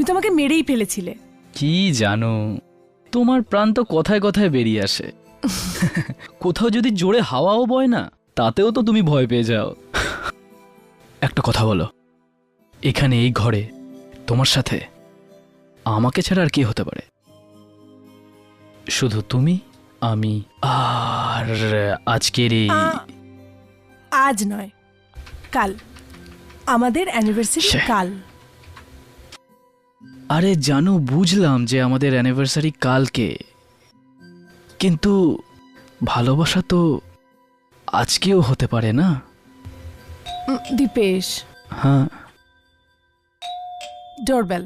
তুমি তো আমাকে মেরেই ফেলেছিলে। কি জানো, তোমার প্রাণ তো কথায় কথায় বেরিয়ে আসে। কোথাও যদি জোরে হাওয়াও বয় না, তাতেও তো তুমি ভয় পেয়ে যাও। একটা কথা বলো, এখানে এই ঘরে তোমার সাথে আমাকে ছাড়া আর কে হতে পারে? শুধু তুমি, আমি আর আজকের এই আজ নয়, কাল আমাদের অ্যানিভার্সারি। কাল। আরে জানো, বুঝলাম যে আমাদের অ্যানিভার্সারি কালকে, কিন্তু ভালোবাসা তো আজকেও হতে পারে না? দীপেশ। হ্যাঁ, ডোরবেল।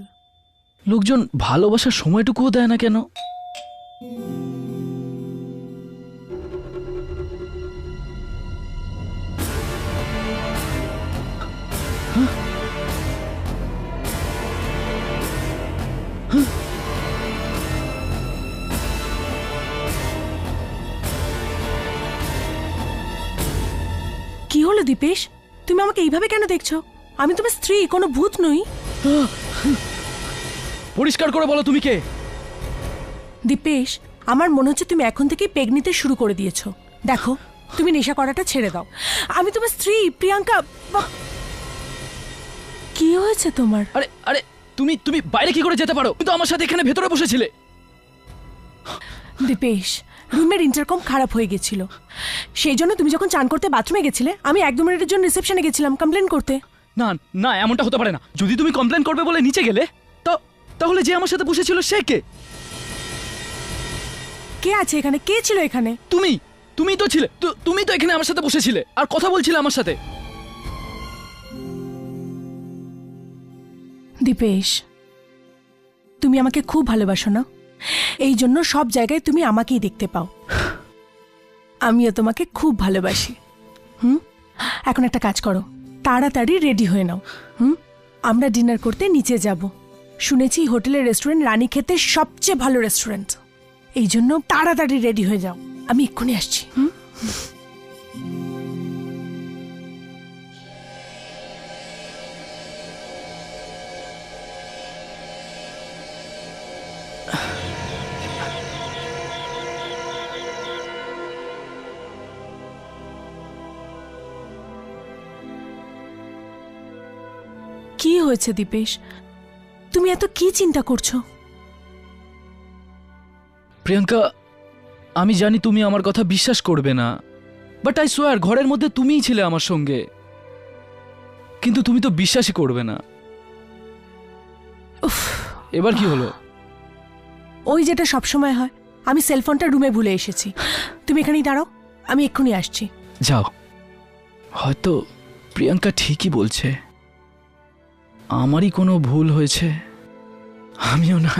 লোকজন ভালোবাসার সময়টুকুও দেয় না কেন? কি হলো দীপেশ? তুমি আমাকে এইভাবে কেন দেখছো? আমি তোমার স্ত্রী, কোনো ভূত নই। পরিষ্কার করে বলো তুমি কে? দীপেশ, আমার মনে হচ্ছে তুমি এখন থেকেই পেগ নিতে শুরু করে দিয়েছো। দেখো, তুমি নেশা করাটা ছেড়ে দাও। আমি তোমার স্ত্রী, প্রিয়াঙ্কা। কি হয়েছে তোমার? আরে আরে, তুমি তুমি বাইরে কি করে যেতে পারো? তুমি তো আমার সাথে এখানে ভেতরে বসেছিলে। দীপেশ, রুমের ইন্টারকম খারাপ হয়ে গেছিল, সেই জন্য তুমি যখন চান করতে বাথরুমে গেছিলে, আমি 1-2 মিনিটের জন্য রিসেপশনে গেছিলাম কমপ্লেন করতে। না না, এমনটা হতে পারে না। যদি তুমি কমপ্লেন করবে বলে নিচে গেলে, তাহলে যে আমার সাথে বসেছিল সে কে? কে আছে এখানে? কে ছিল এখানে? তুমি। তুমি তো ছিলে, তুমি তো এখানে আমার সাথে বসেছিলে আর কথা বলছিলে আমার সাথে। দীপেশ, তুমি আমাকে খুব ভালোবাসো না? এই জন্য সব জায়গায় তুমি আমাকেই দেখতে পাও। আমিও তোমাকে খুব ভালোবাসি। এখন একটা কাজ করো, তাড়াতাড়ি রেডি হয়ে নাও। আমরা ডিনার করতে নিচে যাব। শুনেছি হোটেলের রেস্টুরেন্ট রানীক্ষেতের সবচেয়ে ভালো রেস্টুরেন্ট। এই জন্য তাড়াতাড়ি রেডি হয়ে যাও, আমি এক্ষুনি আসছি। কি হয়েছে দীপেশ? তুমি এত কি চিন্তা করছো? প্রিয়াঙ্কা, আমি জানি তুমি আমার কথা বিশ্বাস করবে না, বাট আই সোয়ার ঘরের মধ্যে তুমিই ছিলে আমার সঙ্গে, কিন্তু তুমি তো বিশ্বাসই করবে না। এবার কি হলো? ওই যেটা সবসময় হয়, আমি সেলফোনটা রুমে ভুলে এসেছি। তুমি এখানেই দাঁড়াও, আমি এক্ষুনি আসছি। যাও, হয়তো প্রিয়াঙ্কা ঠিকই বলছে, আমারই কোনো ভুল হয়েছে। আমিও না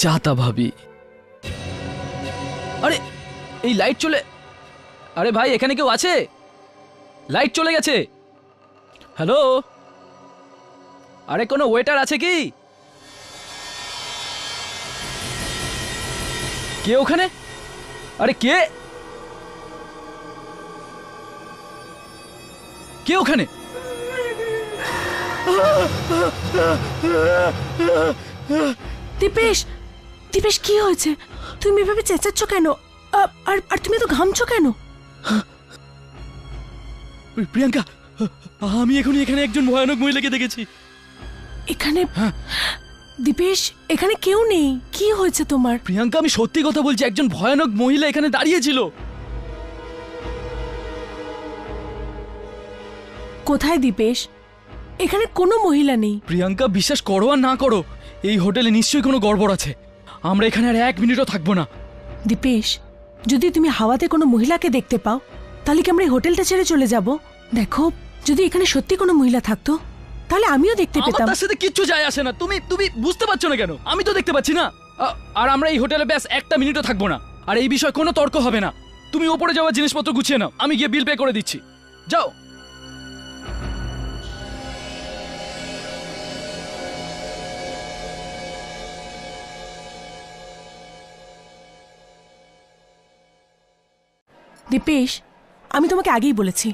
যা তা ভাবি। আরে এই লাইট চলে, আরে ভাই এখানে কেউ আছে? লাইট চলে গেছে। হ্যালো, আরে কোনো ওয়েটার আছে কি? কে ওখানে? আরে কে কে ওখানে? দীপেশ, দীপেশ কি হয়েছে? তুমি এভাবে চেঁচাচ্ছ কেন? আর তুমি তো ঘামছো কেন? প্রিয়াঙ্কা, আমি এখনই এখানে একজন ভয়ানক মহিলাকে দেখেছি। এখানে? দীপেশ, এখানে কেউ নেই। কি হয়েছে তোমার? প্রিয়াঙ্কা, আমি সত্যি কথা বলছি, একজন ভয়ানক মহিলা এখানে দাঁড়িয়েছিল। কোথায় দীপেশ? এখানে কোনো মহিলা নেই। প্রিয়াঙ্কা, বিশ্বাস করো আর না করো, এই হোটেলে নিশ্চয়ই কোনো গড়বড় আছে। আমরা এখানে আর 1 মিনিটও থাকবো না। দীপেশ, যদি তুমি হাওয়াতে কোনো মহিলাকে দেখতে পাও, তাহলে কি আমরা এই হোটেলটা ছেড়ে চলে যাব? দেখো, যদি এখানে সত্যি কোনো মহিলা থাকতো, তাহলে আমিও দেখতে পেতাম। তার সাথে কিচ্ছু যায় আসে না। তুমি বুঝতে পারছো না কেন? আমি তো দেখতে পাচ্ছি না। আর আমরা এই হোটেলে ব্যাস 1টা মিনিটও থাকবো না। আর এই বিষয়ে কোনো তর্ক হবে না। তুমি ওপরে যাওয়ার জিনিসপত্র গুছিয়ে নাও, আমি গিয়ে বিল পে করে দিচ্ছি। যাও। দীপেশ, আমি তোমাকে আগেই বলেছি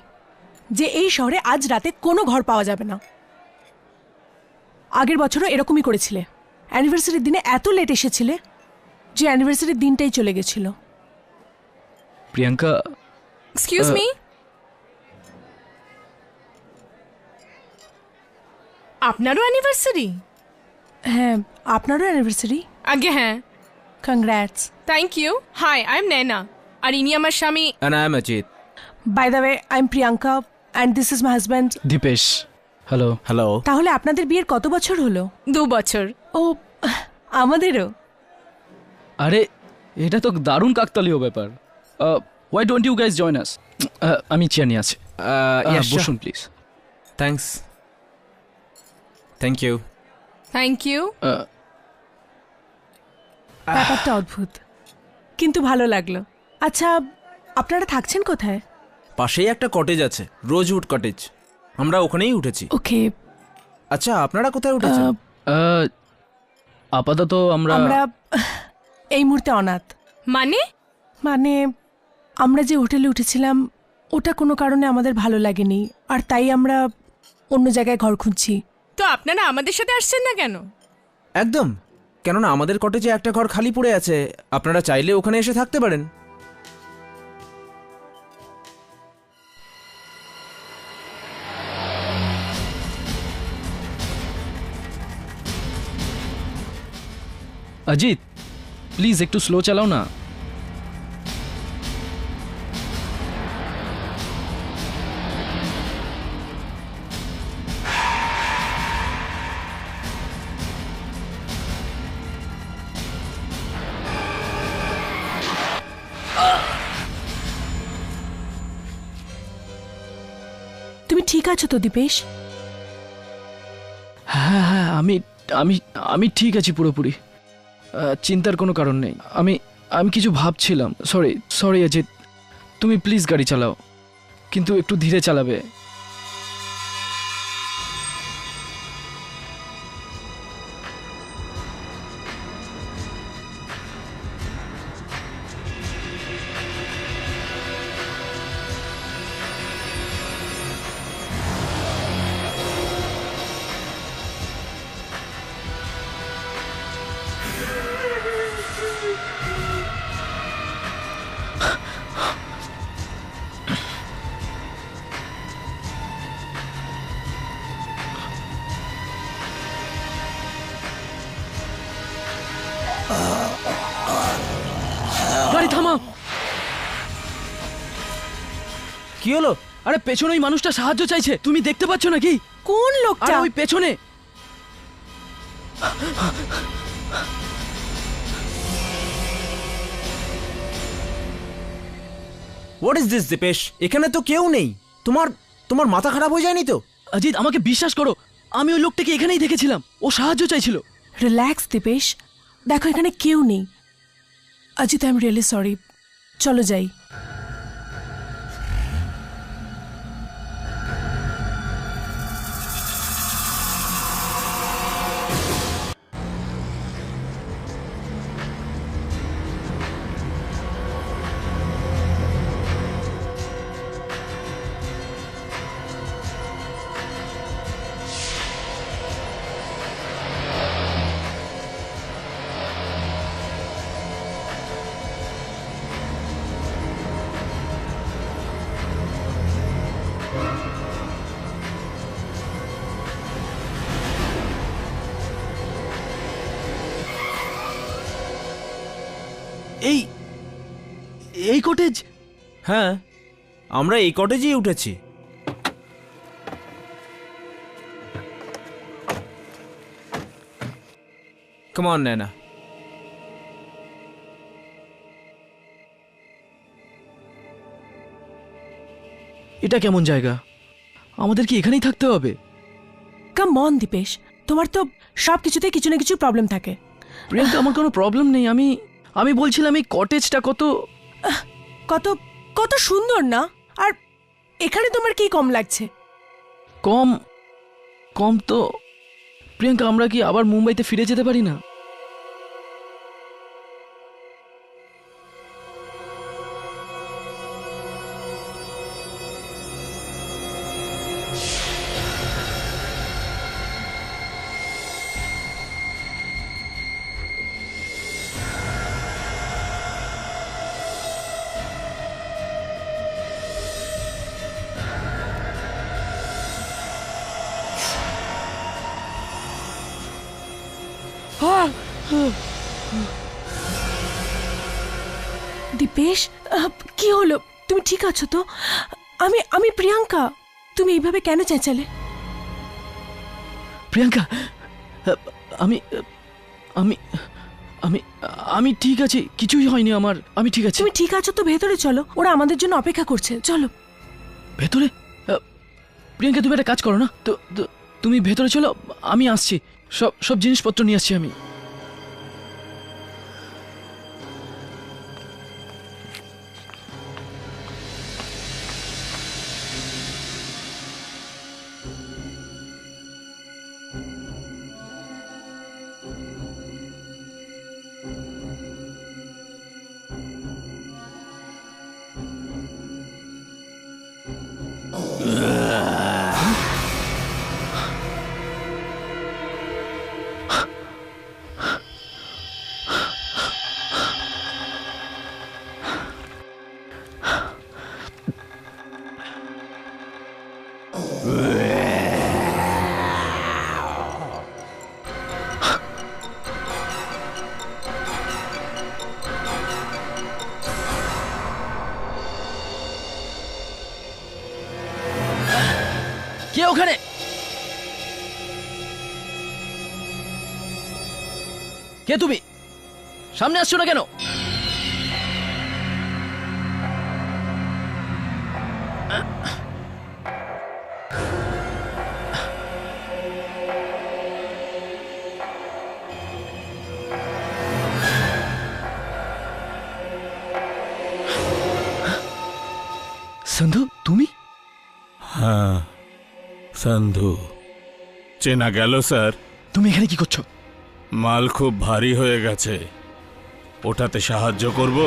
যে এই শহরে আজ রাতে কোনো ঘর পাওয়া যাবে না। আগের বছরও এরকমই করেছিলে। অ্যানিভার্সারির দিনে এত লেট এসেছিলে যে অ্যানিভার্সারির দিনটাই চলে গেছিল। প্রিয়াঙ্কা, এক্সকিউজ মি, আপনারও অ্যানিভার্সারি? হ্যাঁ, আপনারও অ্যানিভার্সারি। আগে হ্যাঁ। Congrats. Thank you. Hi, I am Naina, আর ইনি আমার স্বামী। And I am Ajit. By the way, I am Priyanka and this is my husband. Dipesh. Hello. Hello. তাহলে আপনাদের বিয়ের কত বছর হলো? 2 বছর। ও, আমাদেরও। আরে এটা তো দারুণ কাকতালীয় ব্যাপার। Why don't you guys join us? আমি চেয়ার নিয়ে আছি। Yeah, sure. বসুন please. Thanks. Thank you. Thank you. ব্যাপারটা অদ্ভুত, কিন্তু ভালো লাগলো। আচ্ছা, আপনারা থাকছেন কোথায়? পাশেই একটা কটেজ আছে, রোজউড কটেজ। আমরা ওখানেই উঠেছি। ওকে। আচ্ছা, আপনারা কোথায় উঠেছেন? আপাতত আমরা এই মুহূর্তে অনাথ। মানে? মানে আমরা যে হোটেলে উঠেছিলাম ওটা কোনো কারণে আমাদের ভালো লাগেনি, আর তাই আমরা অন্য জায়গায় ঘর খুঁজছি। তো আপনারা আমাদের সাথে আসছেন না কেন? একদম, কেননা আমাদের কটেজে একটা ঘর খালি পড়ে আছে, আপনারা চাইলে ওখানে এসে থাকতে পারেন। অজিত, প্লিজ একটু স্লো চালাও না। তুমি ঠিক আছো তো দীপেশ? হ্যাঁ হ্যাঁ, আমি আমি আমি ঠিক আছি পুরোপুরি। চিন্তার কোনো কারণ নেই। আমি আমি কিছু ভাবছিলাম। সরি সরি অজিত, তুমি প্লিজ গাড়ি চালাও, কিন্তু একটু ধীরে চালাবে। গাড়ি থামাও। কি হলো? আরে পেছনে ওই মানুষটা সাহায্য চাইছে, তুমি দেখতে পাচ্ছ নাকি? কোন আরে লোকটা? ওই পেছনে। What is this Dipesh? এখানে তো কেউ নেই। তোমার তোমার মাথা খারাপ হয়ে যায়নি তো? অজিত, আমাকে বিশ্বাস করো, আমি ওই লোকটাকে এখানেই দেখেছিলাম, ও সাহায্য চাইছিল। রিল্যাক্স দীপেশ, দেখো এখানে কেউ নেই। Ajit, I am really sorry, চলো যাই। এই এই কটেজ? হ্যাঁ, আমরা এই কটেজেই উঠেছি। Come on Nayna. এটা কেমন জায়গা? আমাদের কি এখানেই থাকতে হবে? কাম অন দীপেশ, তোমার তো সব কিছুতে কিছু না কিছু প্রবলেম থাকে। প্রিয়াঙ্কা, আমার কোনো প্রবলেম নেই। আমি আমি বলছিলাম এই কটেজটা কত কত কত সুন্দর না? আর এখানে তোমার কি কম লাগছে? কম কম তো প্রিয়াঙ্কা, আমরা কি আবার মুম্বাইতে ফিরে যেতে পারি না? দীপেশ, কি হলো? তুমি ঠিক আছো তো? আমি আমি প্রিয়াঙ্কা। তুমি এইভাবে কেন চেঁচালে? প্রিয়াঙ্কা, আমি আমি আমি আমি ঠিক আছি, কিছুই হয়নি আমার, আমি ঠিক আছি। তুমি ঠিক আছো তো? ভেতরে চলো, ওরা আমাদের জন্য অপেক্ষা করছে, চলো। ভেতরে? প্রিয়াঙ্কা, তুমি একটা কাজ করো না তো, তুমি ভেতরে চলো, আমি আসছি, সব সব জিনিসপত্র নিয়ে আসছি আমি। কে ওখানে? কে তুমি? সামনে আসছো না কেন? সন্ধু, তুমি? হ্যাঁ সন্ধু, চেনা গেল স্যার। তুমি এখানে কি করছো? মাল খুব ভারী হয়ে গেছে, ওঠাতে সাহায্য করব?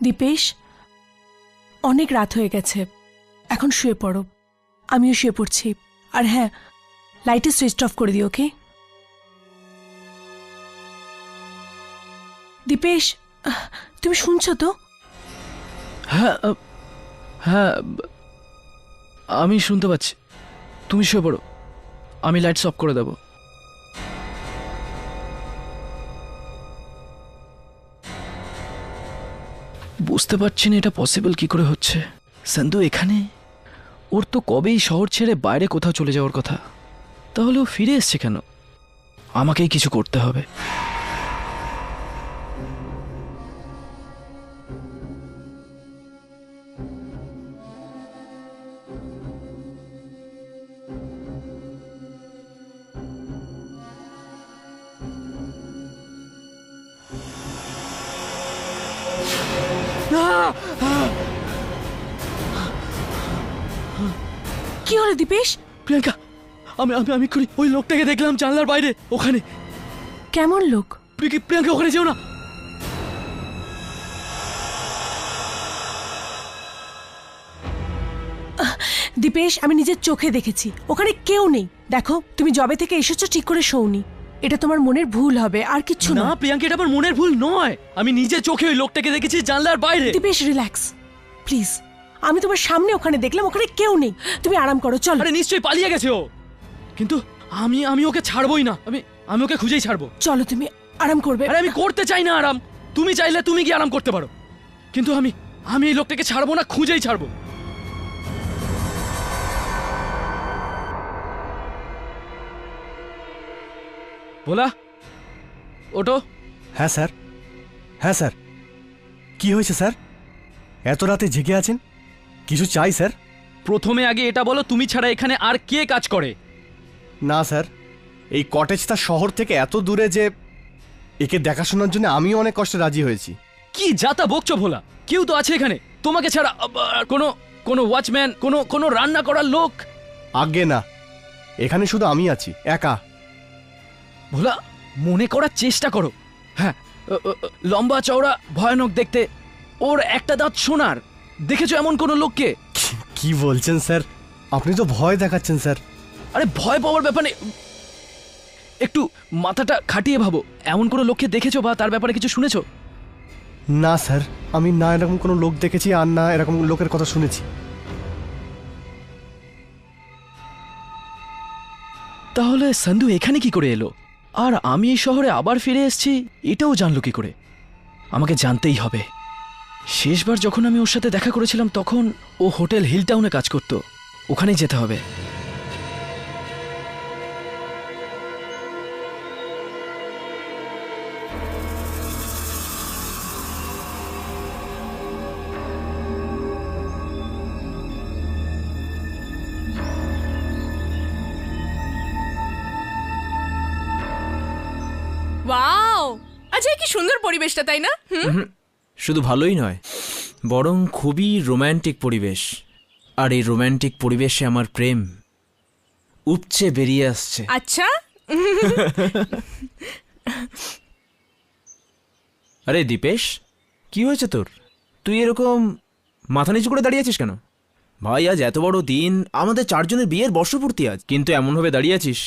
দীপেশ, অনেক রাত হয়ে গেছে, এখন শুয়ে পড়ো। আমিও শুয়ে পড়ছি। আর হ্যাঁ, লাইটের সুইচ অফ করে দিও, ওকে? দীপেশ, তুমি শুনছো তো? হ্যাঁ হ্যাঁ, আমি শুনতে পাচ্ছি। তুমি শুয়ে পড়ো, আমি লাইটস অফ করে দেবো। বুঝতে পারছি না এটা পসিবল কি করে হচ্ছে। সন্ধু এখানে, ওর তো কবেই শহর ছেড়ে বাইরে কোথাও চলে যাওয়ার কথা, তাহলে ও ফিরে এসছে কেন? আমাকেই কিছু করতে হবে। কি হলো দীপেশ? প্রিয়াঙ্কা, আমি আমি আমি করি ওই লোকটাকে দেখলাম জানলার বাইরে, ওখানে। কেমন লোক? প্রিয়াঙ্কা, ওখানে যেও না। দীপেশ, আমি নিজের চোখে দেখেছি, ওখানে কেউ নেই। দেখো, তুমি জবে থেকে এসেছো ঠিক করে শোওনি। এটা তোমার মনের ভুল হবে, আর কিচ্ছু না না। প্রিয়াঙ্কা, এটা আমার মনের ভুল নয়, আমি নিজে চোখে ওই লোকটাকে দেখেছি জানলার বাইরে। Dipesh, relax please. আমি তোমার সামনে ওখানে দেখলাম, ওখানে কেউ নেই। তুমি আরাম করো, চলো। আরে নিশ্চয়ই পালিয়ে গেছে ও, কিন্তু আমি আমি ওকে ছাড়বই না। আমি ওকে খুঁজেই ছাড়বো। চলো, তুমি আরাম করবে। আরে আমি করতে চাই না আরাম, তুমি চাইলে তুমি কি আরাম করতে পারো, কিন্তু আমি আমি এই লোকটাকে ছাড়বো না, খুঁজেই ছাড়বো। ভোলা, ওটো। হ্যাঁ স্যার, হ্যাঁ স্যার। কি হয়েছে স্যার? এত রাতে জেগে আছেন, কিছু চাই স্যার? প্রথমে আগে এটা বলো, তুমি ছাড়া এখানে আর কে কাজ করে? না স্যার, এই কটেজটা শহর থেকে এত দূরে যে একে দেখাশোনার জন্য আমিও অনেক কষ্টে রাজি হয়েছি। কি যাতা বকছো ভোলা? কেউ তো আছে এখানে তোমাকে ছাড়া, কোনো কোনো ওয়াচম্যান, কোনো রান্না করার লোক? আজ্ঞে না, এখানে শুধু আমি আছি, একা। ভোলা, মনে করার চেষ্টা করো। হ্যাঁ, লম্বা চওড়া ভয়ানক দেখতে, ওর একটা দাঁত সোনার। দেখেছো এমন কোনো লোককে? কি বলছেন স্যার? আপনি তো ভয় দেখাচ্ছেন স্যার। আরে ভয় পাওয়ার ব্যাপার নেই, একটু মাথাটা খাটিয়ে ভাবো। এমন কোনো লোককে দেখেছো বা তার ব্যাপারে কিছু শুনেছো? না স্যার, আমি না এরকম কোনো লোক দেখেছি আর না এরকম লোকের কথা শুনেছি। তাহলে সন্ধু এখানে কি করে এলো? আর আমি এই শহরে আবার ফিরে এসেছি, এটাও জানলো কি করে? আমাকে জানতেই হবে। শেষবার যখন আমি ওর সাথে দেখা করেছিলাম তখন ও হোটেল হিল টাউনে কাজ করতো, ওখানেই যেতে হবে। ওয়াও, আচ্ছা কি সুন্দর পরিবেশটা, তাই না? শুধু ভালোই নয়, বরং খুবই রোম্যান্টিক পরিবেশ। আর এই রোম্যান্টিক পরিবেশে আমার প্রেম উপচে বেরিয়ে আসছে। আচ্ছা, আরে দীপেশ, কি হয়েছে তোর? তুই এরকম মাথা নিচু করে দাঁড়িয়ে আছিস কেন? ভাই, আজ এত বড় দিন, আমাদের চারজনের বিয়ের বর্ষপূর্তি আজ, কিন্তু এমনভাবে দাঁড়িয়ে আছিস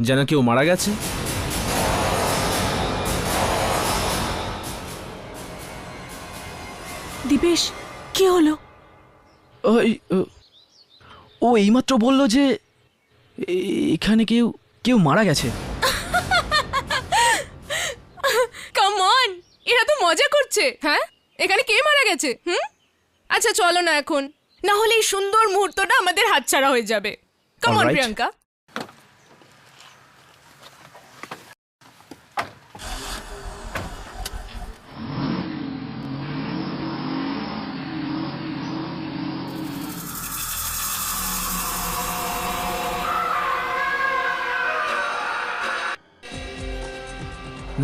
যেন কেউ মারা গেছে। দীপেশ, কি হলো? ওই ও এইমাত্র বলল যে এখানে কেউ কেউ মারা গেছে। কাম অন, এরা তো মজা করছে। হ্যাঁ, এখানে কে মারা গেছে? আচ্ছা চলো না এখন, না হলে এই সুন্দর মুহূর্তটা আমাদের হাতছাড়া হয়ে যাবে। Come on Alright. প্রিয়াঙ্কা।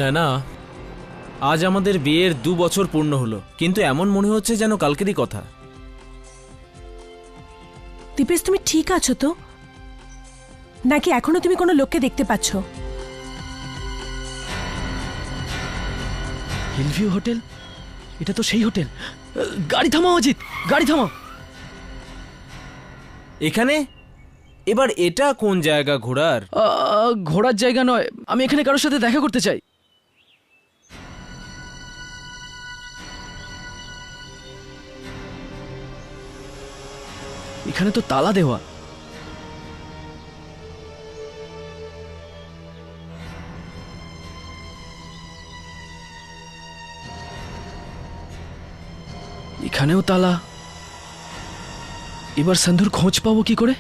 না না, আজ আমাদের বিয়ের 2 বছর পূর্ণ হলো, কিন্তু এমন মনে হচ্ছে যেন কালকেরই কথা। দীপেশ, তুমি ঠিক আছো তো? নাকি এখনো তুমি কোনো লোককে দেখতে পাচ্ছ? হিলভিউ হোটেল, এটা তো সেই হোটেল। গাড়ি থামাও অজিত, গাড়ি থামাও। এখানে এবার এটা কোন জায়গা ঘোরার? ঘোরার জায়গা নয়, আমি এখানে কারোর সাথে দেখা করতে চাই। এখানে তো তালা দেওয়া। এখানেও তালা। এবার সন্ধুর খোঁজ পাবো কি করে?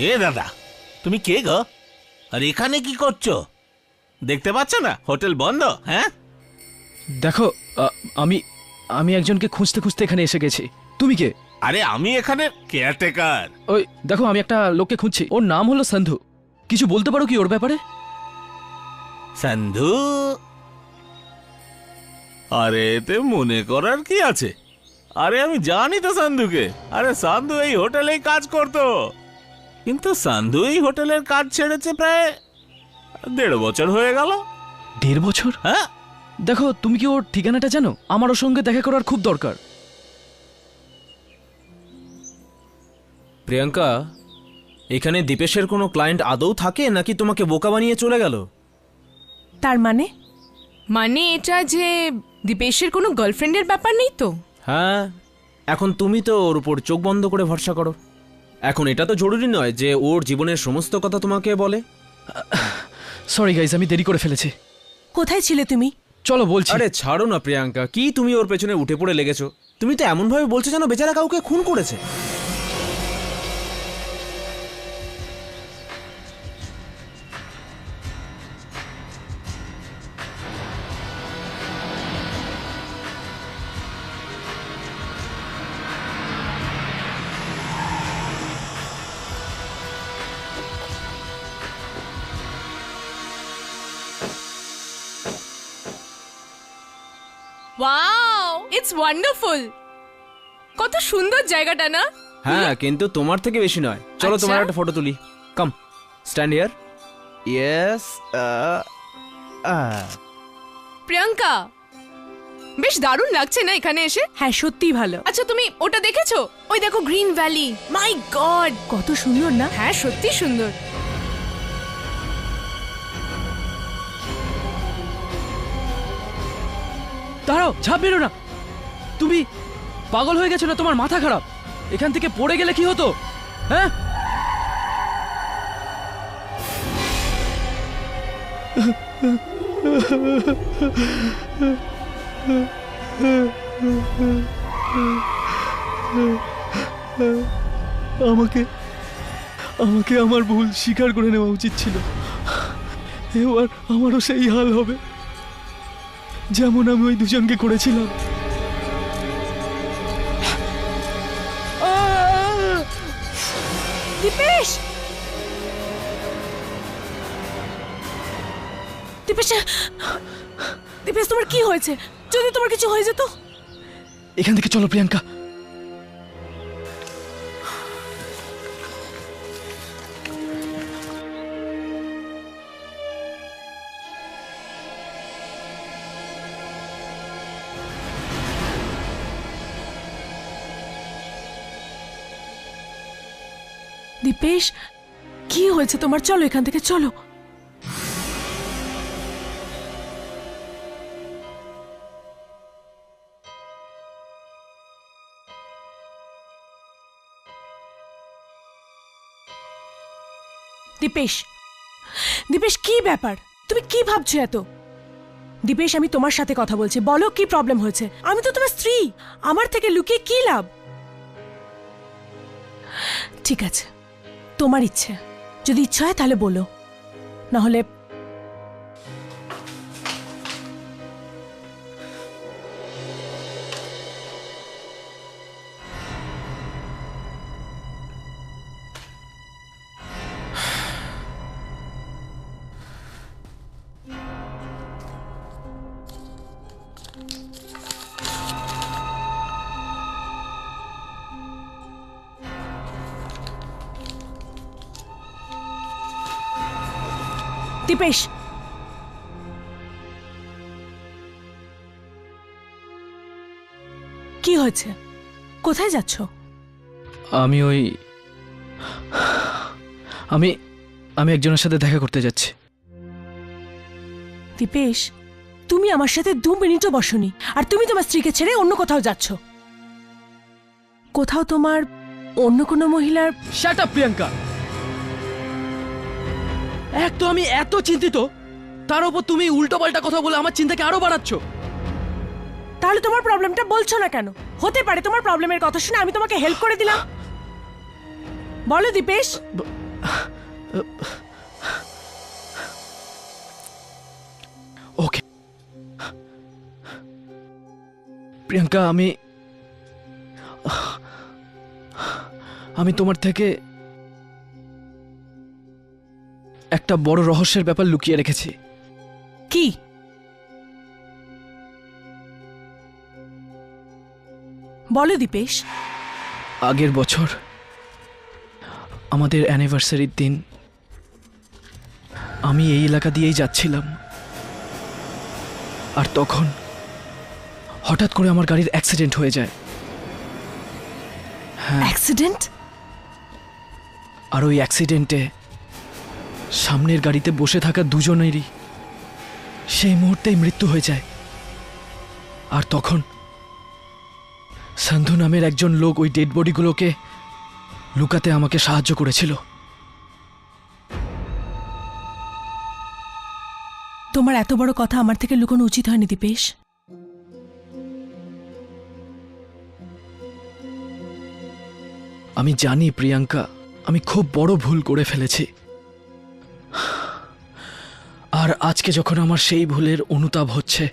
এ দাদা, তুমি কে গো? আর এখানে কি করছো? দেখতে পাচ্ছ না হোটেল বন্ধ? হ্যাঁ, দেখো, আমি আমি একজনকে খুঁজতে খুঁজতে এখানে এসে গেছি। তুমি কে? আরে আমি এখানে কেয়ারটেকার। ওই দেখো, আমি একটা লোককে খুঁজছি, ওর নাম হলো সন্ধু। কিছু বলতে পারো কি ওর ব্যাপারে? সন্ধু? আরে এতে মনে করার কি আছে? আরে আমি জানি তো সন্ধুকে। আরে সন্ধু এই হোটেলেই কাজ করতো, কিন্তু সন্ধু এই হোটেলের কাজ ছেড়েছে প্রায় 1.5 বছর হয়ে গেল। 1.5 বছর? হ্যাঁ। দেখো, তুমি কি ওর ঠিকানাটা জানো? আমার ওর সঙ্গে দেখা করার খুব দরকার। প্রিয়াঙ্কা, এখানে দীপেশের কোনো ক্লায়েন্ট আদৌ থাকে নাকি তোমাকে বোকা বানিয়ে চলে গেল? তার মানে? মানে এটা যে দীপেশের কোনো গার্লফ্রেন্ডের ব্যাপার নেই তো? হ্যাঁ, এখন তুমি তো ওর উপর চোখ বন্ধ করে ভরসা করো। এখন এটা তো জরুরি নয় যে ওর জীবনের সমস্ত কথা তোমাকে বলে। সরি গাইজ, আমি দেরি করে ফেলেছি। কোথায় ছিলে তুমি? চলো বলছি। আরে ছাড়ো না প্রিয়াঙ্কা, কি তুমি ওর পেছনে উঠে পড়ে লেগেছো? তুমি তো এমন ভাবে বলছো যেন বেচারা কাউকে খুন করেছে। Wow, it's wonderful. কত সুন্দর জায়গাটা না? হ্যাঁ কিন্তু তোমার থেকে বেশি নয়। চলো আচ্ছা। তোমার একটা ফটো তুলি। কাম স্ট্যান্ড হিয়ার। ইয়েস। প্রিয়াঙ্কা, বেশ দারুণ লাগছে না এখানে এসে? হ্যাঁ সত্যিই ভালো। আচ্ছা, তুমি ওটা দেখেছো? ওই দেখো গ্রিন ভ্যালি। মাই গড, কত সুন্দর না? হ্যাঁ সত্যি সুন্দর। দাঁড়াও, ঝাঁপ বেরো না। তুমি পাগল হয়ে গেছো না? তোমার মাথা খারাপ? এখান থেকে পড়ে গেলে কি হতো? হ্যাঁ, আমাকে আমাকে আমার ভুল স্বীকার করে নেওয়া উচিত ছিল। এবার আমারও সেই হাল হবে যেমন আমি ওই দুজনকে করেছিলাম। দীপেশ, দীপেশ, দীপেশ তোমার কি হয়েছে? যদি তোমার কিছু হয়ে যেত? এখান থেকে চলো প্রিয়াঙ্কা। দীপেশ, কি হয়েছে তোমার? চলো এখান থেকে, চলো। দীপেশ, দীপেশ কি ব্যাপার? তুমি কি ভাবছো এত? দীপেশ, আমি তোমার সাথে কথা বলছি, বলো কি প্রবলেম হয়েছে? আমি তো তোমার স্ত্রী, আমার থেকে লুকিয়ে কি লাভ? ঠিক আছে, তোমার ইচ্ছে, যদি ইচ্ছা হয় তাহলে বলো, না হলে দীপেশ, কি হয়েছে? কোথায় যাচ্ছ? আমি আমি আমি একজনের সাথে দেখা করতে যাচ্ছি। দীপেশ, তুমি আমার সাথে 2 মিনিটও বসনি, আর তুমি তোমার স্ত্রীকে ছেড়ে অন্য কোথাও যাচ্ছ। কোথাও তোমার অন্য কোনো মহিলার? Shut up Priyanka. এক তো আমি এত চিন্তিত, তার উপর তুমি উল্টো পাল্টা কথা বলে আমার চিন্তাকে আরো বাড়াচ্ছ। তাহলে তোমার প্রবলেমটা বলছো না কেন? হতে পারে তোমার প্রবলেমের কথা শুনে আমি তোমাকে হেল্প করে দিলাম। বলো দীপেশ। ওকে প্রিয়াঙ্কা, আমি তোমার থেকে একটা বড় রহস্যের ব্যাপার লুকিয়ে রেখেছি। কি? বলো দীপেশ। আগের বছর আমাদের অ্যানিভার্সারির দিন আমি এই এলাকা দিয়েই যাচ্ছিলাম, আর তখন হঠাৎ করে আমার গাড়ির অ্যাক্সিডেন্ট হয়ে যায়। অ্যাক্সিডেন্ট? আর ওই অ্যাক্সিডেন্টে সামনের গাড়িতে বসে থাকা দুজনেরই সেই মুহূর্তেই মৃত্যু হয়ে যায়। আর তখন সান্ধু নামের একজন লোক ওই ডেড বডিগুলোকে লুকাতে আমাকে সাহায্য করেছিল। তোমার এত বড় কথা আমার থেকে লুকানো উচিত হয়নি দীপেশ। আমি জানি প্রিয়াঙ্কা, আমি খুব বড় ভুল করে ফেলেছি। আর আজকে যখন আমার সেই ভুলের অনুতাপ হচ্ছে,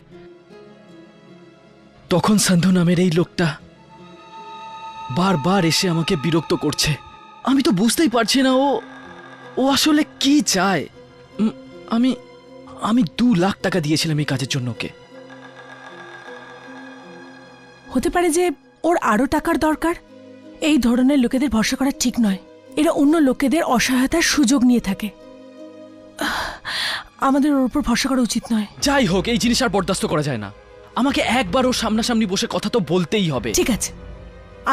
তখন সান্ধু নামের এই লোকটা বারবার এসে আমাকে বিরক্ত করছে। আমি তো বুঝতেই পারছি না ও আসলে কি চায়। আমি 2 লাখ টাকা দিয়েছিলাম এই কাজের জন্য ওকে। হতে পারে যে ওর আরো টাকার দরকার। এই ধরনের লোকেদের ভরসা করা ঠিক নয়। এরা অন্য লোকেদের অসহায়তার সুযোগ নিয়ে থাকে। আমাদের ওর উপর ভরসা করা উচিত নয়। যাই হোক, এই জিনিস আর বরদাস্ত করা যায় না। আমাকে একবার ওর সামনাসামনি বসে কথা তো বলতেই হবে। ঠিক আছে,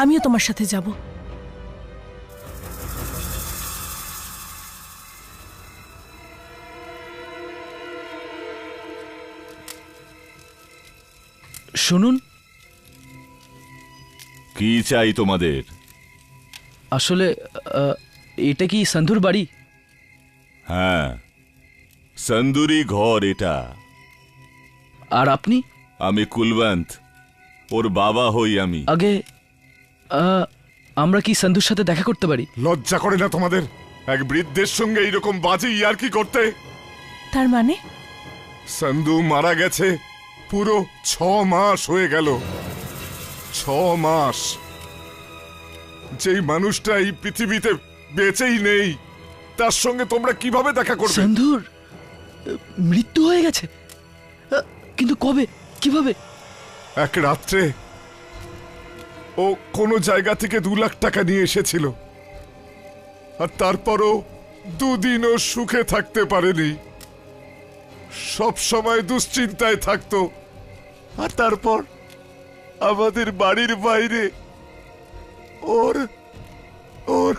আমিও তোমার সাথে যাব। শুনুন, কি চাই তোমাদের? আসলে এটা কি সন্ধুর বাড়ি? হ্যাঁ, সন্দুরি ঘর এটা। আর আপনি? আমি কুলবন্ত, ওর বাবা হই আমি। আগে আমরা কি সন্ধুর সাথে দেখা করতে পারি? লজ্জা করে না তোমাদের এক বৃদ্ধের সঙ্গে এইরকম বাজে ইয়ার্কি করতে? তার মানে? সন্ধু মারা গেছে পুরো 6 মাস হয়ে গেল। 6 মাস। যেই মানুষটা এই পৃথিবীতে বেঁচেই নেই, তার সঙ্গে তোমরা কিভাবে দেখা করবে? সন্ধুর মৃত্যু হয়ে গেছে? কিন্তু কবে, কিভাবে? এক রাত্রে ও কোনো জায়গা থেকে 2 লাখ টাকা নিয়ে এসেছিল, আর তারপরও 2 দিনও সুখে থাকতে পারেনি। সব সময় দুশ্চিন্তায় থাকতো। আর তারপর আমাদের বাড়ির বাইরে ওর ওর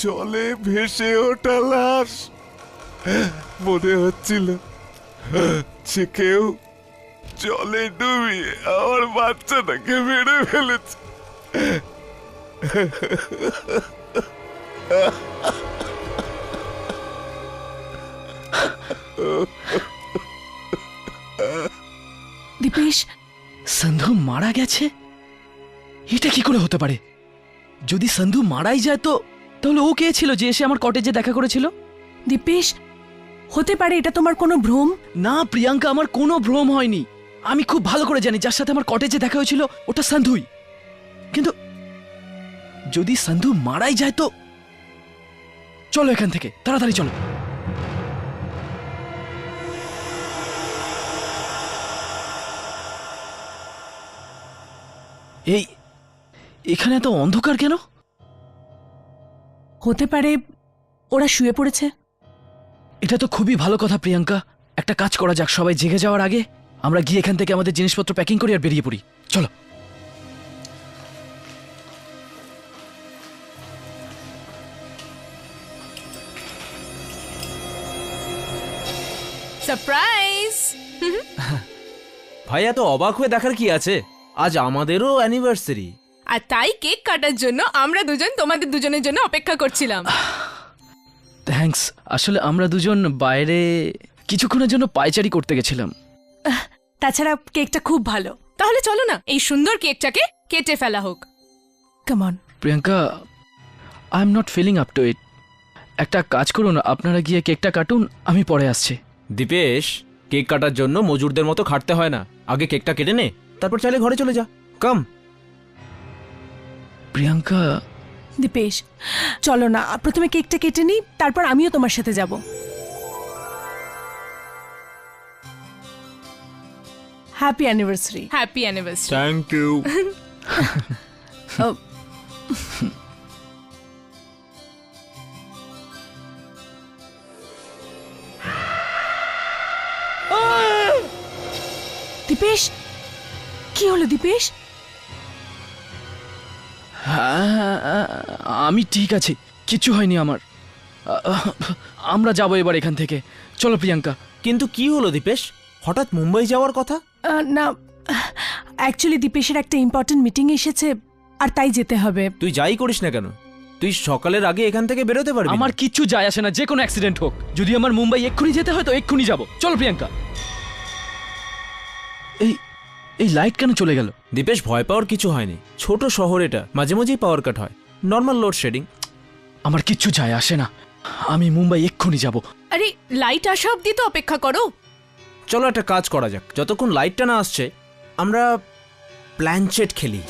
জলে ভেসে ওঠা লাশ। মনে হচ্ছিল যে কেউ জলে ডুবিয়ে আমার বাচ্চাটাকে মেরে ফেলেছে। দীপেশ, সন্ধু মারা গেছে? এটা কি করে হতে পারে? যদি সন্ধু মারাই যায় তো তাহলে ও কে ছিল যে এসে আমার কটেজে দেখা করেছিল? দীপেশ, হতে পারে এটা তোমার কোনো ভ্রম। না প্রিয়াঙ্কা, আমার কোনো ভ্রম হয়নি। আমি খুব ভালো করে জানি যার সাথে আমার কটেজে দেখা হয়েছিল ওটা সন্ধুই। কিন্তু যদি সন্ধু মারাই যায় তো চলো এখান থেকে, তাড়াতাড়ি চলো। এই এখানে এত অন্ধকার কেন? হতে পারে ওরা শুয়ে পড়েছে। এটা তো খুবই ভালো কথা প্রিয়াঙ্কা। একটা কাজ করা যাক, সবাই জেগে যাওয়ার আগে আমরা গিয়ে এখান থেকে আমাদের জিনিসপত্র প্যাকিং করি আর বেরিয়ে পড়ি। চলো। সারপ্রাইজ! ভাই এত অবাক হয়ে দেখার কি আছে? আজ আমাদেরও অ্যানিভার্সারি। আর তাই কেক কাটার জন্য আমরা দুজন তোমাদের দুজনের জন্য অপেক্ষা করছিলাম। থ্যাঙ্কস। আসলে আমরা দুজন বাইরে কিছুক্ষণের জন্য পায়চারি করতে গেছিলাম। তাছাড়া কেকটা খুব ভালো। তাহলে চলো না এই সুন্দর কেকটাকে কেটে ফেলা হোক। Come on. Priyanka, I am not feeling up to it. একটা কাজ করুন, আপনারা গিয়ে কেকটা কাটুন, আমি পরে আসছি। দীপেশ, কেক কাটার জন্য মজুরদের মতো খাটতে হয় না। আগে কেকটা কেটে নে, তারপর চাইলে ঘরে চলে যা। কাম। প্রিয়াঙ্কা, দীপেশ, চলো না, প্রথমে কেকটা কেটে নিই, তারপর আমিও তোমার সাথে যাব। Happy anniversary. Happy anniversary. Thank you. Dipesh, কি হলো দীপেশ? হ্যাঁ, আমি ঠিক আছি, কিচ্ছু হয়নি আমার। আমরা যাবো এবার এখান থেকে। চলো প্রিয়াঙ্কা। কিন্তু কি হলো দীপেশ? হঠাৎ মুম্বাই যাওয়ার কথা? না, অ্যাকচুয়ালি দীপেশের একটা ইম্পর্টেন্ট মিটিং এসেছে, আর তাই যেতে হবে। তুই যাই করিস না কেন, তুই সকালের আগে এখান থেকে বেরোতে পারবি না। আমার কিচ্ছু যায় আসে না, যে কোনো অ্যাক্সিডেন্ট হোক। যদি আমার মুম্বাই এক্ষুনি যেতে হয় তো এক্ষুনি যাবো। চলো প্রিয়াঙ্কা। এই লাইট কেন চলে গেল? দীপেশ, ভয় পাওয়ার কিছু হয়নি। ছোট শহর এটা, মাঝে মাঝেই পাওয়ার কাট হয়, নর্মাল লোডশেডিং। আমার কিচ্ছু যায় আসে না, আমি মুম্বাই এক্ষুনি যাব। আরে লাইট আসা অব্দি তো অপেক্ষা করো। চলো একটা কাজ করা যাক, যতক্ষণ লাইটটা না আসছে আমরা প্ল্যানচেট খেলি।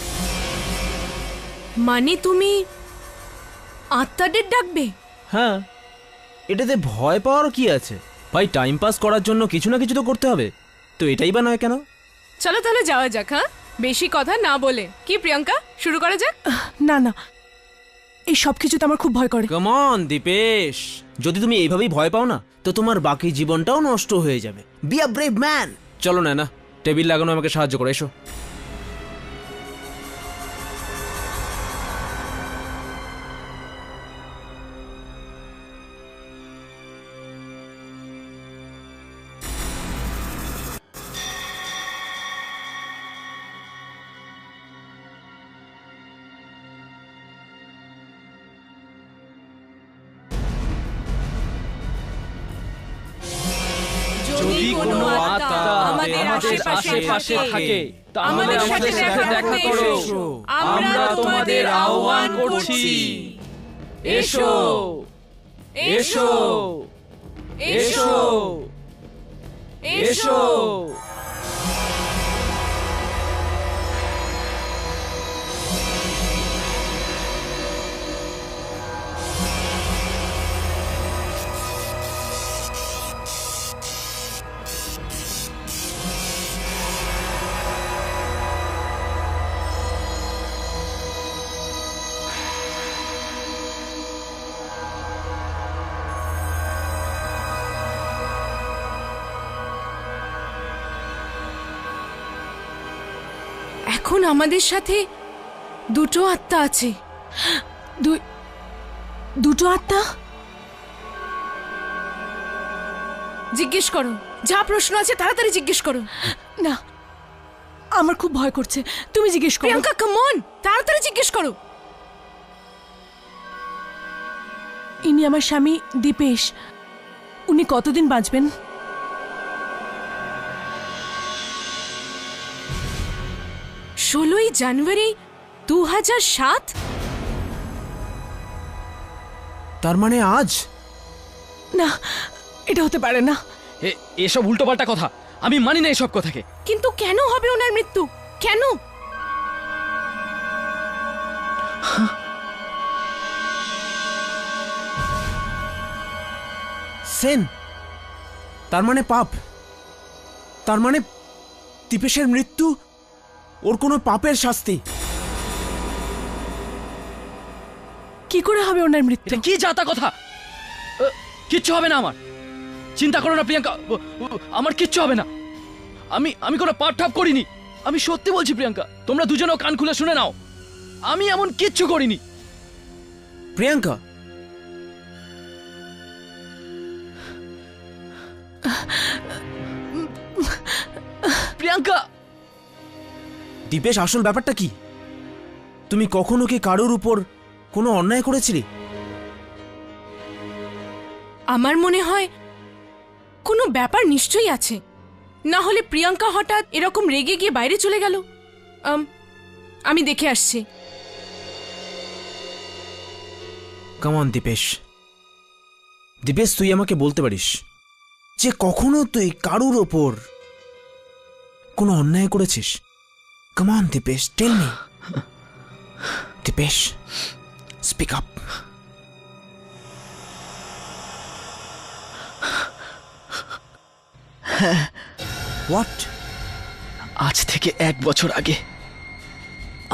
মানে তুমি আত্মাদের ডাকবে? হ্যাঁ, এটাতে ভয় পাওয়ার কি আছে ভাই? টাইম পাস করার জন্য কিছু না কিছু তো করতে হবে, তো এটাই বা নয় কেন? চলো তাহলে যাওয়া যাক। হ্যাঁ বেশি কথা না বলে কি প্রিয়াঙ্কা শুরু করা যাক? না না, এই সব কিছুতে আমার খুব ভয় করে। কমন দীপেশ, যদি তুমি এইভাবেই ভয় পাও না তো তোমার বাকি জীবনটাও নষ্ট হয়ে যাবে। Be a brave man. চলো না না, টেবিল লাগানো আমাকে সাহায্য করো, এসো। যদি কোনো আত্মা আমাদের আশেপাশে থাকে তাহলে আমাদের সাথে দেখা করো। আমরা তোমাদের আহ্বান করছি, এসো এসো এসো এসো। এখন আমাদের সাথে দুটো আত্মা আছে। দুটো আত্মা? জিজ্ঞেস করো, যা প্রশ্ন আছে তাড়াতাড়ি জিজ্ঞেস করো। না, আমার খুব ভয় করছে, তুমি জিজ্ঞেস করো। প্রিয়াঙ্কা কাম অন, তাড়াতাড়ি জিজ্ঞেস করো। ইনি আমার স্বামী দীপেশ, উনি কতদিন বাঁচবেন? 16ই জানুয়ারি 2007। তার মানে আজ? না, এটা হতে পারে না। এসব উল্টোপাল্টা কথা, আমি মানি না এসব কথাকে। কিন্তু কেন হবে ওনার মৃত্যু? কেন? সেন, তার মানে পাপ। তার মানে দীপেশের মৃত্যু ওর কোনো পাপের শাস্তি। কি করে হবে ওনার মৃত্যু? এটা কি জাতা কথা? কিচ্ছু হবে না আমার, চিন্তা করো না প্রিয়াঙ্কা, আমার কিচ্ছু হবে না। আমি কোনো পাপ ঠাপ করিনি, আমি সত্যি বলছি প্রিয়াঙ্কা, তোমরা দুজনেও কান খুলে শুনে নাও, আমি এমন কিচ্ছু করিনি। প্রিয়াঙ্কা, প্রিয়াঙ্কা, দীপেশ আসল ব্যাপারটা কি? তুমি কখনো কি কারোর উপর কোনো অন্যায় করেছিলে? আমার মনে হয় কোনো ব্যাপার নিশ্চয়ই আছে, না হলে প্রিয়াঙ্কা হঠাৎ এরকম রেগে গিয়ে বাইরে চলে গেল। আমি দেখে আসছি। কামন দীপেশ, দীপেশ তুই আমাকে বলতে পারিস যে কখনো তুই কারুর ওপর কোনো অন্যায় করেছিস? Come on Dipesh, tell me. Dipesh, speak up. What? আজ থেকে 1 বছর আগে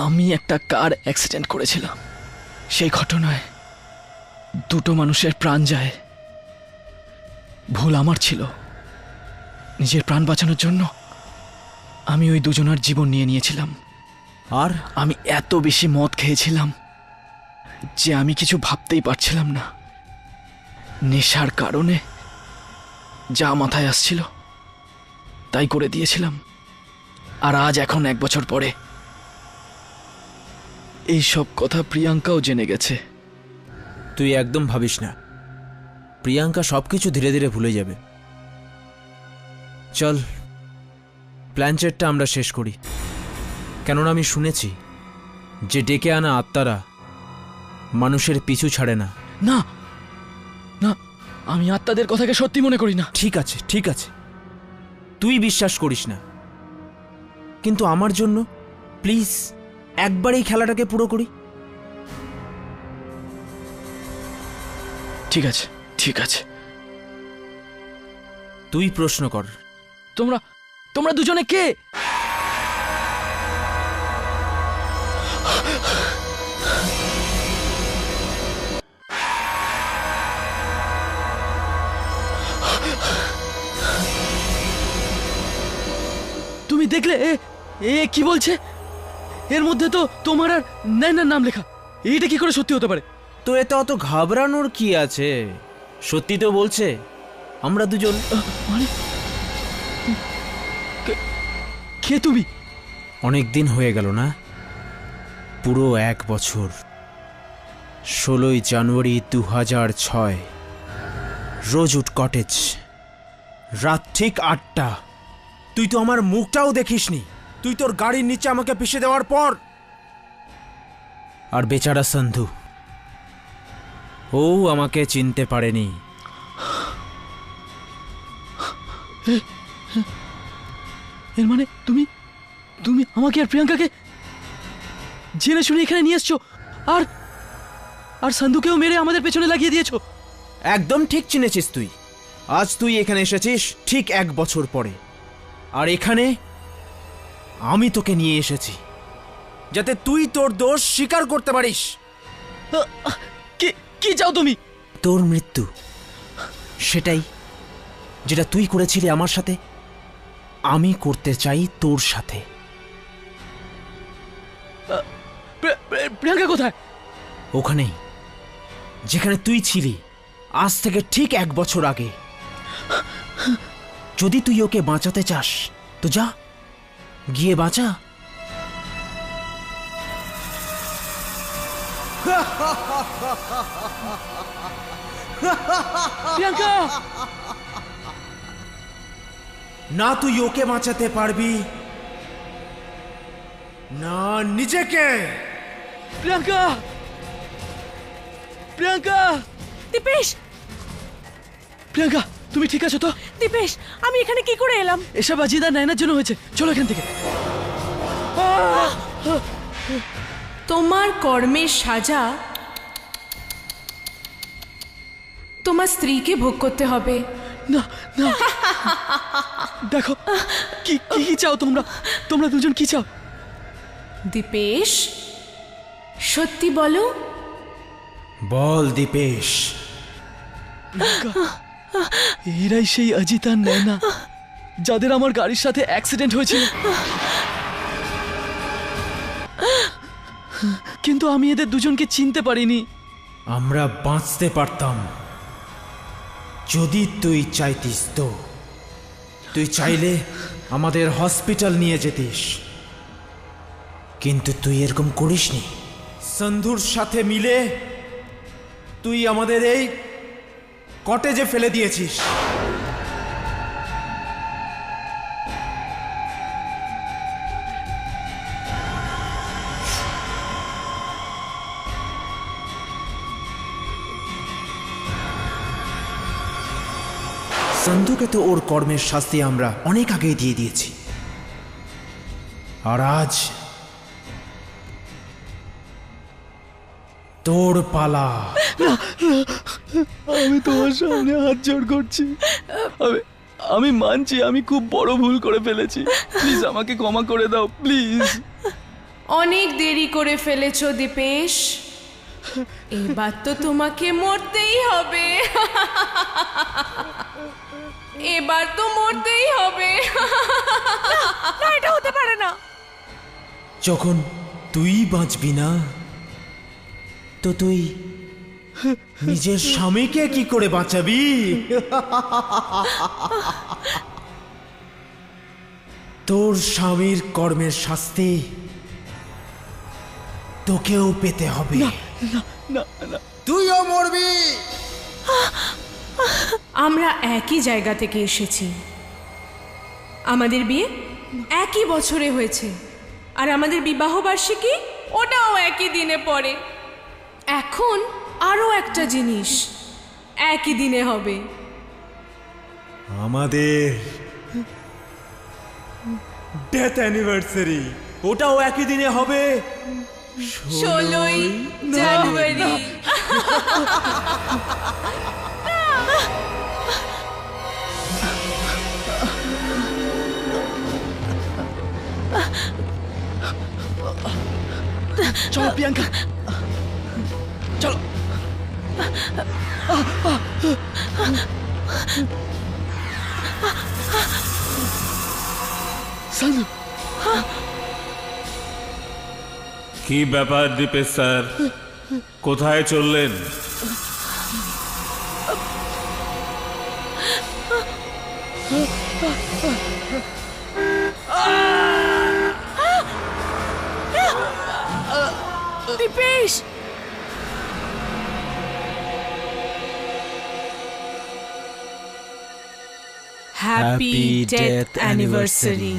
আমি একটা কার অ্যাক্সিডেন্ট করেছিলাম। সেই ঘটনায় দুটো মানুষের প্রাণ যায়। ভুল আমার ছিল, নিজের প্রাণ বাঁচানোর জন্য আমি ওই দুজনের জীবন নিয়ে নিয়েছিলাম। আর আমি এত বেশি মদ খেয়েছিলাম যে আমি কিছু ভাবতেই পারছিলাম না। নেশার কারণে যা মাথায় আসছিল তাই করে দিয়েছিলাম। আর আজ এখন 1 বছর পরে এই সব কথা প্রিয়াঙ্কাও জেনে গেছে। তুই একদম ভাবিস না, প্রিয়াঙ্কা সবকিছু ধীরে ধীরে ভুলে যাবে। চল প্ল্যানচেটটা আমরা শেষ করি, কেননা আমি শুনেছি যে ডেকে আনা আত্মারা মানুষের পিছু ছাড়ে না। না না, আমি আত্মাদের কথাকে সত্যি মনে করি না। ঠিক আছে ঠিক আছে, তুই বিশ্বাস করিস না, কিন্তু আমার জন্য প্লিজ একবার এই খেলাটাকে পুরো করি। ঠিক আছে ঠিক আছে, তুই প্রশ্ন কর। তোমরা দুজনে কে? দেখলে এ এ কি বলছে? এর মধ্যে তো তোমার আর নাইনার নাম লেখা। এইটা কি করে সত্যি হতে পারে? তো এতে অত ঘাবড়ানোর কি আছে? সত্যি তো বলছে আমরা দুজন। মানে কে তুমি? অনেক দিন হয়ে গেল না? পুরো 1 বছর। 16ই জানুয়ারি 2006, রোজউড কটেজ, রাত ঠিক 8টা। তুই তো আমার মুখটাও দেখিসনি। তুই তোর গাড়ির নিচে আমাকে পিষে দেওয়ার পর। আর বেচারা সন্ধু, ও আমাকে চিনতে পারেনি। এর মানে তুমি তুমি আমাকে আর প্রিয়াঙ্কাকে জেনে শুনে এখানে নিয়ে এসছো, আর আর সন্ধুকেও মেরে আমাদের পেছনে লাগিয়ে দিয়েছো। একদম ঠিক চিনেছিস তুই। আজ তুই এখানে এসেছিস ঠিক 1 বছর পরে, আর এখানে আমি তোকে নিয়ে এসেছি যাতে তুই তোর দোষ স্বীকার করতে পারিস। কি কি চাও তুমি? তোর মৃত্যু, সেটাই যেটা তুই করেছিলি আমার সাথে, আমি করতে চাই তোর সাথে। প্রিয়াঙ্কা কোথায়? ওখানেই, যেখানে তুই ছিলি আজ থেকে ঠিক 1 বছর আগে। যদি তুই ওকে বাঁচাতে চাস তো যা, গিয়ে বাঁচা। প্রিয়াঙ্কা! না তুই ওকে বাঁচাতে পারবি, না নিজেকে। প্রিয়াঙ্কা! প্রিয়াঙ্কা! দীপেশ, প্রিয়াঙ্কা, তুমি ঠিক আছো তো? দীপেশ, আমি এখানে কি করে এলাম? এসব আজিদা নায়নার জন্য হয়েছে। চলো এখান থেকে। তোমার কর্মের সাজা তোমার স্ত্রীকে ভোগ করতে হবে। না না, দেখো কি কি চাও তোমরা? তোমরা দুজন কি চাও? দীপেশ, সত্যি বলো। বল দীপেশ। এরাই সেই অজিত আর নয়না যাদের আমার গাড়ির সাথে অ্যাক্সিডেন্ট হয়েছিল। কিন্তু আমি এদের দুজনকে চিনতে পারিনি। আমরা বাঁচতে পারতাম যদি তুই চাইতিস তো। তুই চাইলে আমাদের হসপিটাল নিয়ে যেতিস, কিন্তু তুই এরকম করিসনি। সন্ধুর সাথে মিলে তুই আমাদের এই কটেজে ফেলে দিয়েছিস। সন্ধুকে তো ওর কর্মের শাস্তি আমরা অনেক আগেই দিয়ে দিয়েছি, আর আজ তোর পালা। আমি তোমার সামনে হাত জোড় করছি। আমি মানছি আমি খুব বড় ভুল করে ফেলেছি। প্লিজ আমাকে ক্ষমা করে দাও, প্লিজ। অনেক দেরি করে ফেলেছো দীপেশ, এবার তো তোমাকে মরতেই হবে। এবার তো মরতেই হবে। না, এটা হতে পারে না। যখন তুই বাঁচবি না তো তুই নিজের স্বামীকে কি করে বাঁচাবি? তোর স্বামীর কর্মের শাস্তি তোকেও পেতে হবে। না না, তুইও মরবি। আমরা একই জায়গা থেকে এসেছি, আমাদের বিয়ে একই বছরে হয়েছে, আর আমাদের বিবাহ বার্ষিকী ওটাও একই দিনে পড়ে। এখন আরো একটা জিনিস একই দিনে হবে। আমাদের ডেথ অ্যানিভার্সারি, ওটাও একই দিনে হবে, 16ই জানুয়ারি। চলো প্রিয়াঙ্কা, চলো। কি ব্যাপার দীপেশ স্যার, কোথায় চললেন? দীপেশ! Happy death anniversary.